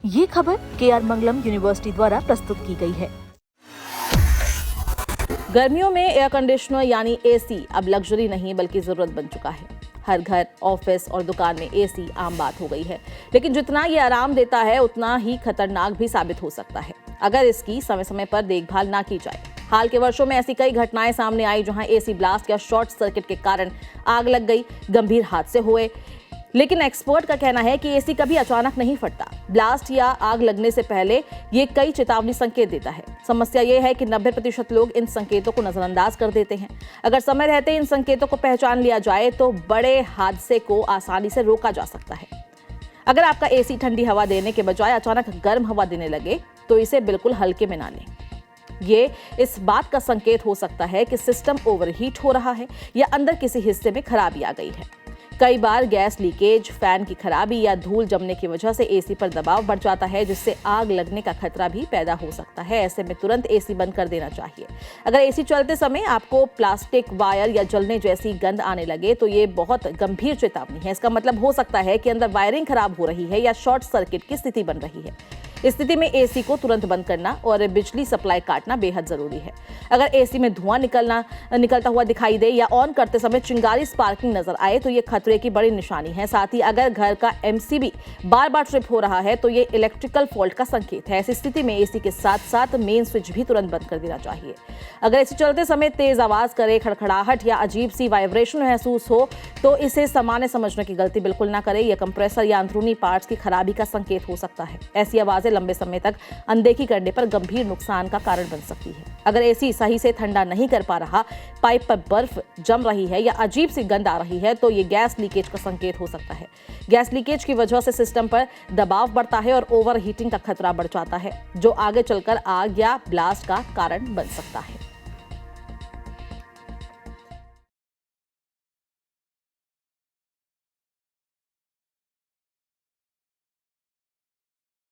ये खबर KR मंगलम university द्वारा प्रस्तुत की गई है। गर्मियों में एयर कंडीशनर यानी AC अब लग्जरी नहीं बल्कि जरूरत बन चुका है। हर घर, ऑफिस और दुकान में AC आम बात हो गई है, लेकिन जितना ये आराम देता है उतना ही खतरनाक भी साबित हो सकता है अगर इसकी समय समय पर देखभाल ना की जाए। हाल के वर्षों में ऐसी कई घटनाएं सामने आई जहां AC ब्लास्ट या शॉर्ट सर्किट के कारण आग लग गई, गंभीर हादसे हुए। लेकिन एक्सपर्ट का कहना है कि AC कभी अचानक नहीं फटता। ब्लास्ट या आग लगने से पहले ये कई चेतावनी संकेत देता है। समस्या ये है कि 90% लोग इन संकेतों को नजरअंदाज कर देते हैं। अगर समय रहते इन संकेतों को पहचान लिया जाए तो बड़े हादसे को आसानी से रोका जा सकता है। अगर आपका AC ठंडी हवा देने के बजाय अचानक गर्म हवा देने लगे तो इसे बिल्कुल हल्के में ना लें। ये इस बात का संकेत हो सकता है कि सिस्टम ओवरहीट हो रहा है या अंदर किसी हिस्से में खराबी आ गई है। कई बार गैस लीकेज, फैन की खराबी या धूल जमने की वजह से AC पर दबाव बढ़ जाता है, जिससे आग लगने का खतरा भी पैदा हो सकता है। ऐसे में तुरंत AC बंद कर देना चाहिए। अगर AC चलते समय आपको प्लास्टिक, वायर या जलने जैसी गंध आने लगे तो ये बहुत गंभीर चेतावनी है। इसका मतलब हो सकता है कि अंदर वायरिंग खराब हो रही है या शॉर्ट सर्किट की स्थिति बन रही है। इस स्थिति में AC को तुरंत बंद करना और बिजली सप्लाई काटना बेहद जरूरी है। अगर AC में धुआं निकलता हुआ दिखाई दे या ऑन करते समय चिंगारी स्पार्किंग नजर आए तो ये खतरे की बड़ी निशानी है। साथ ही अगर घर का MCB बार बार ट्रिप हो रहा है तो ये इलेक्ट्रिकल फॉल्ट का संकेत है। ऐसी स्थिति में AC के साथ साथ मेन स्विच भी तुरंत बंद कर देना चाहिए। अगर AC चलते समय तेज आवाज करे, खड़खड़ाहट या अजीब सी वाइब्रेशन महसूस हो तो इसे सामान्य समझने की गलती बिल्कुल ना करें। यह कंप्रेसर या अंदरूनी पार्ट्स की खराबी का संकेत हो सकता है। ऐसी आवाजें लंबे समय तक अनदेखी करने पर गंभीर नुकसान का कारण बन सकती है। अगर AC सही से ठंडा नहीं कर पा रहा, पाइप पर बर्फ जम रही है या अजीब सी गंध आ रही है तो ये गैस लीकेज का संकेत हो सकता है। गैस लीकेज की वजह से सिस्टम पर दबाव बढ़ता है और ओवर हीटिंग का खतरा बढ़ जाता है, जो आगे चलकर आग या ब्लास्ट का कारण बन सकता है।